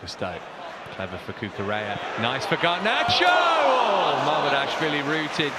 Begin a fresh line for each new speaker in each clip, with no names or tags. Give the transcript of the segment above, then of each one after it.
Gusto. Clever for Cucurella. Nice for Garnacho! Oh, Mahmoud rooted,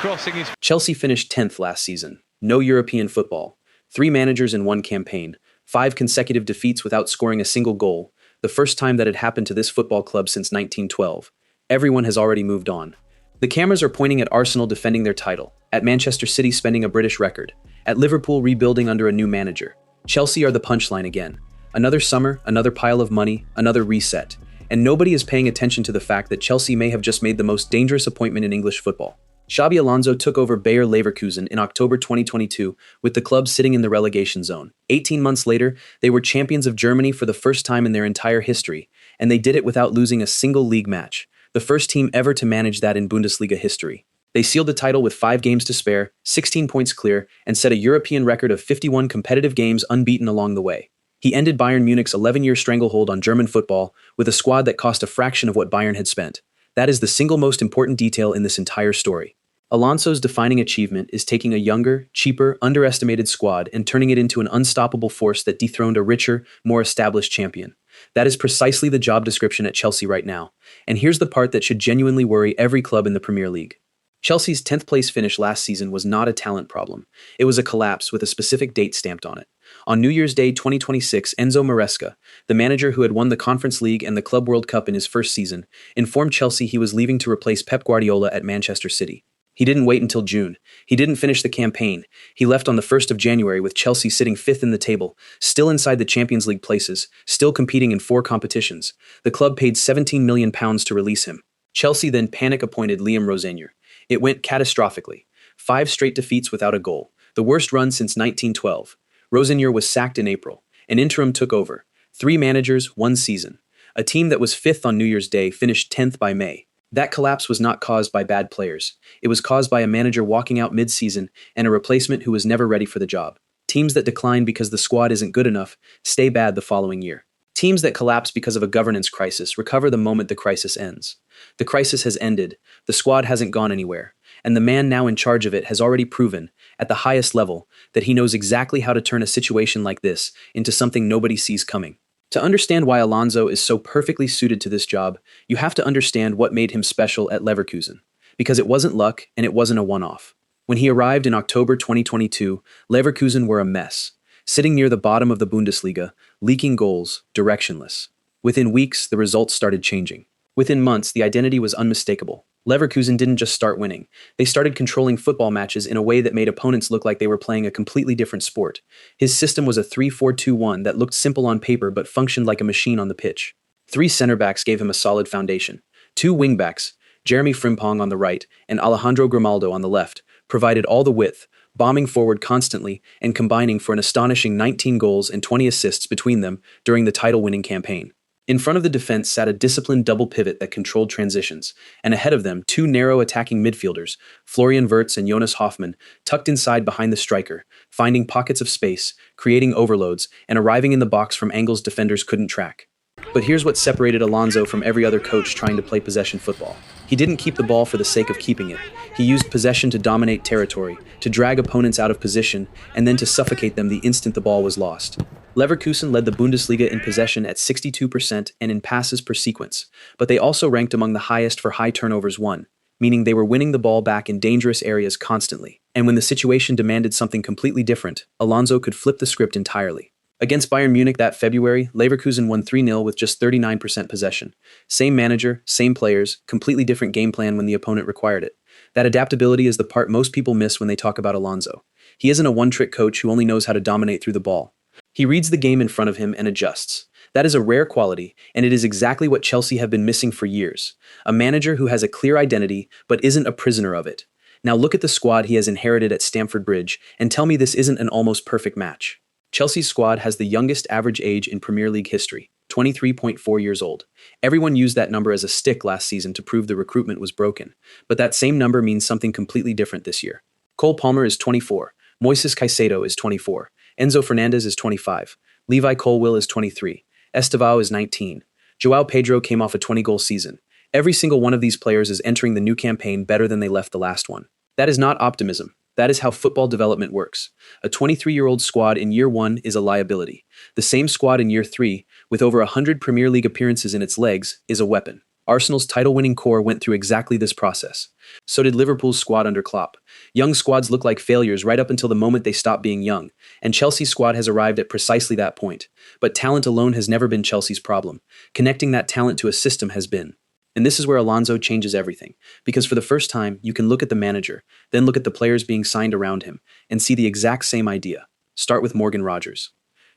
crossing his...
Chelsea finished 10th last season. No European football. 3 managers in 1 campaign. 5 consecutive defeats without scoring a single goal. The first time that had happened to this football club since 1912. Everyone has already moved on. The cameras are pointing at Arsenal defending their title, at Manchester City spending a British record, at Liverpool rebuilding under a new manager. Chelsea are the punchline again. Another summer, another pile of money, another reset. And nobody is paying attention to the fact that Chelsea may have just made the most dangerous appointment in English football. Xabi Alonso took over Bayer Leverkusen in October 2022, with the club sitting in the relegation zone. 18 months later, they were champions of Germany for the first time in their entire history, and they did it without losing a single league match, the first team ever to manage that in Bundesliga history. They sealed the title with 5 games to spare, 16 points clear, and set a European record of 51 competitive games unbeaten along the way. He ended Bayern Munich's 11-year stranglehold on German football with a squad that cost a fraction of what Bayern had spent. That is the single most important detail in this entire story. Alonso's defining achievement is taking a younger, cheaper, underestimated squad and turning it into an unstoppable force that dethroned a richer, more established champion. That is precisely the job description at Chelsea right now. And here's the part that should genuinely worry every club in the Premier League. Chelsea's 10th place finish last season was not a talent problem. It was a collapse with a specific date stamped on it. On New Year's Day 2026, Enzo Maresca, the manager who had won the Conference League and the Club World Cup in his first season, informed Chelsea he was leaving to replace Pep Guardiola at Manchester City. He didn't wait until June. He didn't finish the campaign. He left on the 1st of January with Chelsea sitting 5th in the table, still inside the Champions League places, still competing in 4 competitions. The club paid £17 million to release him. Chelsea then panic-appointed Liam Rosenior. It went catastrophically. 5 straight defeats without a goal, the worst run since 1912. Rosenior was sacked in April. An interim took over. 3 managers, 1 season. A team that was 5th on New Year's Day finished 10th by May. That collapse was not caused by bad players. It was caused by a manager walking out mid-season and a replacement who was never ready for the job. Teams that decline because the squad isn't good enough stay bad the following year. Teams that collapse because of a governance crisis recover the moment the crisis ends. The crisis has ended, the squad hasn't gone anywhere, and the man now in charge of it has already proven, at the highest level, that he knows exactly how to turn a situation like this into something nobody sees coming. To understand why Alonso is so perfectly suited to this job, you have to understand what made him special at Leverkusen. Because it wasn't luck and it wasn't a one-off. When he arrived in October 2022, Leverkusen were a mess, sitting near the bottom of the Bundesliga, leaking goals, directionless. Within weeks, the results started changing. Within months, the identity was unmistakable. Leverkusen didn't just start winning. They started controlling football matches in a way that made opponents look like they were playing a completely different sport. His system was a 3-4-2-1 that looked simple on paper but functioned like a machine on the pitch. 3 center-backs gave him a solid foundation. 2 wing-backs, Jeremy Frimpong on the right and Alejandro Grimaldo on the left, provided all the width, bombing forward constantly and combining for an astonishing 19 goals and 20 assists between them during the title-winning campaign. In front of the defense sat a disciplined double pivot that controlled transitions, and ahead of them 2 narrow attacking midfielders, Florian Wirtz and Jonas Hoffmann, tucked inside behind the striker, finding pockets of space, creating overloads, and arriving in the box from angles defenders couldn't track. But here's what separated Alonso from every other coach trying to play possession football. He didn't keep the ball for the sake of keeping it. He used possession to dominate territory, to drag opponents out of position, and then to suffocate them the instant the ball was lost. Leverkusen led the Bundesliga in possession at 62% and in passes per sequence, but they also ranked among the highest for high turnovers won, meaning they were winning the ball back in dangerous areas constantly. And when the situation demanded something completely different, Alonso could flip the script entirely. Against Bayern Munich that February, Leverkusen won 3-0 with just 39% possession. Same manager, same players, completely different game plan when the opponent required it. That adaptability is the part most people miss when they talk about Alonso. He isn't a one-trick coach who only knows how to dominate through the ball. He reads the game in front of him and adjusts. That is a rare quality, and it is exactly what Chelsea have been missing for years. A manager who has a clear identity, but isn't a prisoner of it. Now look at the squad he has inherited at Stamford Bridge, and tell me this isn't an almost perfect match. Chelsea's squad has the youngest average age in Premier League history, 23.4 years old. Everyone used that number as a stick last season to prove the recruitment was broken, but that same number means something completely different this year. Cole Palmer is 24, Moises Caicedo is 24, Enzo Fernandez is 25, Levi Colwill is 23, Estevao is 19. João Pedro came off a 20-goal season. Every single one of these players is entering the new campaign better than they left the last one. That is not optimism. That is how football development works. A 23-year-old squad in year 1 is a liability. The same squad in year 3, with over 100 Premier League appearances in its legs, is a weapon. Arsenal's title-winning core went through exactly this process. So did Liverpool's squad under Klopp. Young squads look like failures right up until the moment they stop being young, and Chelsea's squad has arrived at precisely that point. But talent alone has never been Chelsea's problem. Connecting that talent to a system has been. And this is where Alonso changes everything, because for the first time, you can look at the manager, then look at the players being signed around him, and see the exact same idea. Start with Morgan Rogers.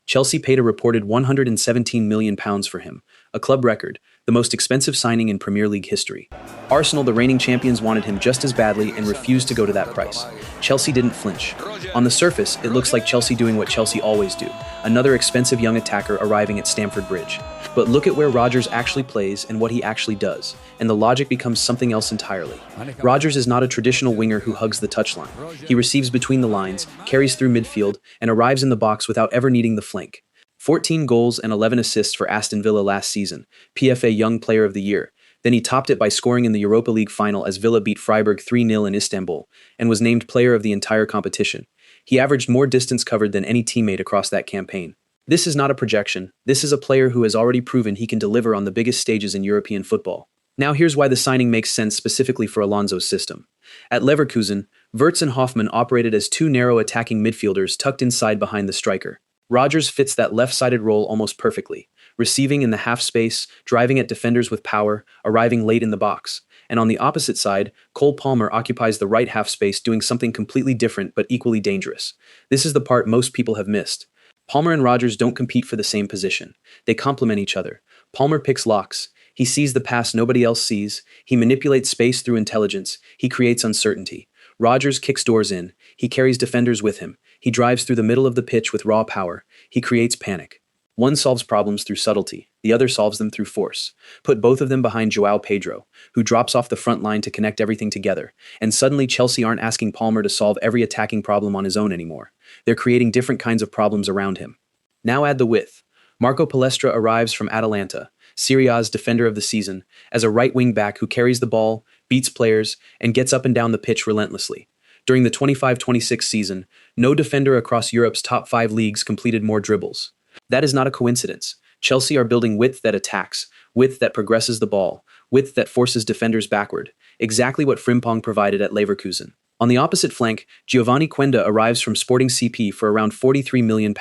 Chelsea paid a reported £117 million for him, a club record, the most expensive signing in Premier League history. Arsenal, the reigning champions, wanted him just as badly and refused to go to that price. Chelsea didn't flinch. On the surface, it looks like Chelsea doing what Chelsea always do, another expensive young attacker arriving at Stamford Bridge. But look at where Rogers actually plays and what he actually does, and the logic becomes something else entirely. Rogers is not a traditional winger who hugs the touchline. He receives between the lines, carries through midfield, and arrives in the box without ever needing the flank. 14 goals and 11 assists for Aston Villa last season, PFA Young Player of the Year. Then he topped it by scoring in the Europa League final as Villa beat Freiburg 3-0 in Istanbul, and was named player of the entire competition. He averaged more distance covered than any teammate across that campaign. This is not a projection. This is a player who has already proven he can deliver on the biggest stages in European football. Now here's why the signing makes sense specifically for Alonso's system. At Leverkusen, Wirtz and Hoffmann operated as two narrow attacking midfielders tucked inside behind the striker. Rogers fits that left-sided role almost perfectly, receiving in the half space, driving at defenders with power, arriving late in the box. And on the opposite side, Cole Palmer occupies the right half space doing something completely different but equally dangerous. This is the part most people have missed. Palmer and Rogers don't compete for the same position. They complement each other. Palmer picks locks. He sees the pass nobody else sees. He manipulates space through intelligence. He creates uncertainty. Rogers kicks doors in. He carries defenders with him. He drives through the middle of the pitch with raw power. He creates panic. One solves problems through subtlety. The other solves them through force. Put both of them behind João Pedro, who drops off the front line to connect everything together. And suddenly Chelsea aren't asking Palmer to solve every attacking problem on his own anymore. They're creating different kinds of problems around him. Now add the width. Marco Palestra arrives from Atalanta, Serie A's defender of the season, as a right wing back who carries the ball, beats players, and gets up and down the pitch relentlessly. During the 25-26 season, no defender across Europe's top 5 leagues completed more dribbles. That is not a coincidence. Chelsea are building width that attacks, width that progresses the ball, width that forces defenders backward, exactly what Frimpong provided at Leverkusen. On the opposite flank, Giovani Quenda arrives from Sporting CP for around £43 million.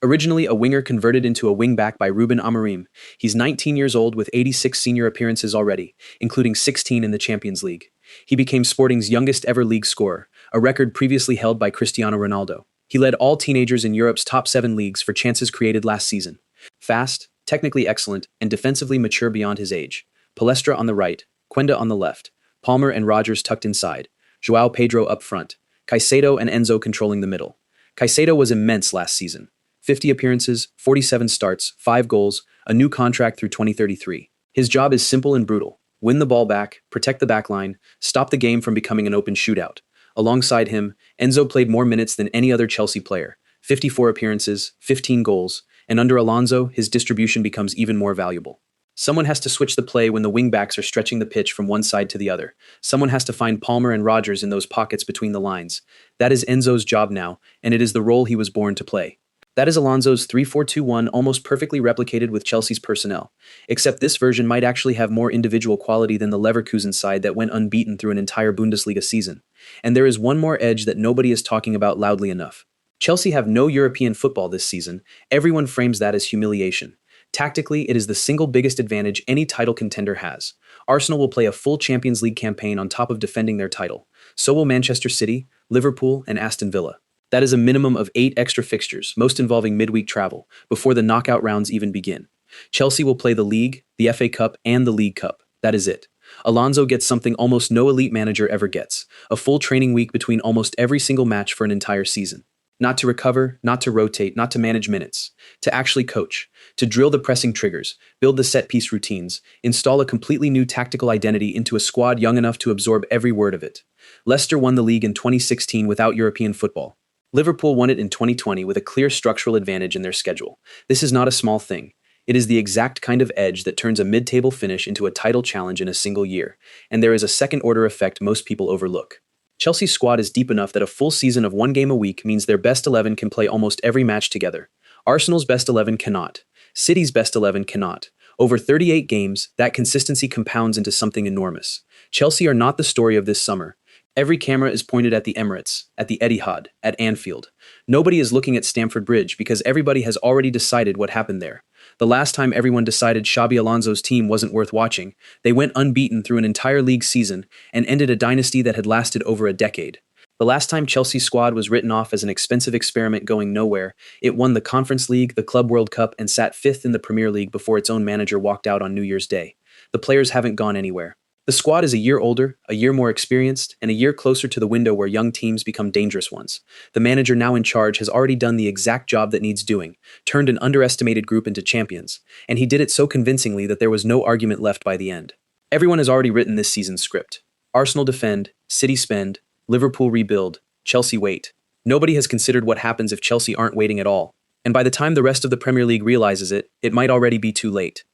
Originally a winger converted into a wing-back by Ruben Amorim, he's 19 years old with 86 senior appearances already, including 16 in the Champions League. He became Sporting's youngest ever league scorer, a record previously held by Cristiano Ronaldo. He led all teenagers in Europe's top 7 leagues for chances created last season. Fast, technically excellent, and defensively mature beyond his age. Palestra on the right, Quenda on the left, Palmer and Rogers tucked inside, João Pedro up front, Caicedo and Enzo controlling the middle. Caicedo was immense last season. 50 appearances, 47 starts, 5 goals, a new contract through 2033. His job is simple and brutal. Win the ball back, protect the backline, stop the game from becoming an open shootout. Alongside him, Enzo played more minutes than any other Chelsea player, 54 appearances, 15 goals, and under Alonso, his distribution becomes even more valuable. Someone has to switch the play when the wingbacks are stretching the pitch from one side to the other. Someone has to find Palmer and Rogers in those pockets between the lines. That is Enzo's job now, and it is the role he was born to play. That is Alonso's 3-4-2-1 almost perfectly replicated with Chelsea's personnel, except this version might actually have more individual quality than the Leverkusen side that went unbeaten through an entire Bundesliga season. And there is one more edge that nobody is talking about loudly enough. Chelsea have no European football this season. Everyone frames that as humiliation. Tactically, it is the single biggest advantage any title contender has. Arsenal will play a full Champions League campaign on top of defending their title. So will Manchester City, Liverpool, and Aston Villa. That is a minimum of 8 extra fixtures, most involving midweek travel, before the knockout rounds even begin. Chelsea will play the League, the FA Cup, and the League Cup. That is it. Alonso gets something almost no elite manager ever gets, a full training week between almost every single match for an entire season. Not to recover, not to rotate, not to manage minutes. To actually coach. To drill the pressing triggers, build the set-piece routines, install a completely new tactical identity into a squad young enough to absorb every word of it. Leicester won the league in 2016 without European football. Liverpool won it in 2020 with a clear structural advantage in their schedule. This is not a small thing. It is the exact kind of edge that turns a mid-table finish into a title challenge in a single year, and there is a second-order effect most people overlook. Chelsea's squad is deep enough that a full season of 1 game a week means their best 11 can play almost every match together. Arsenal's best 11 cannot. City's best 11 cannot. Over 38 games, that consistency compounds into something enormous. Chelsea are not the story of this summer. Every camera is pointed at the Emirates, at the Etihad, at Anfield. Nobody is looking at Stamford Bridge because everybody has already decided what happened there. The last time everyone decided Xabi Alonso's team wasn't worth watching, they went unbeaten through an entire league season and ended a dynasty that had lasted over a decade. The last time Chelsea's squad was written off as an expensive experiment going nowhere, it won the Conference League, the Club World Cup, and sat fifth in the Premier League before its own manager walked out on New Year's Day. The players haven't gone anywhere. The squad is a year older, a year more experienced, and a year closer to the window where young teams become dangerous ones. The manager now in charge has already done the exact job that needs doing, turned an underestimated group into champions, and he did it so convincingly that there was no argument left by the end. Everyone has already written this season's script. Arsenal defend, City spend, Liverpool rebuild, Chelsea wait. Nobody has considered what happens if Chelsea aren't waiting at all. And by the time the rest of the Premier League realizes it, it might already be too late.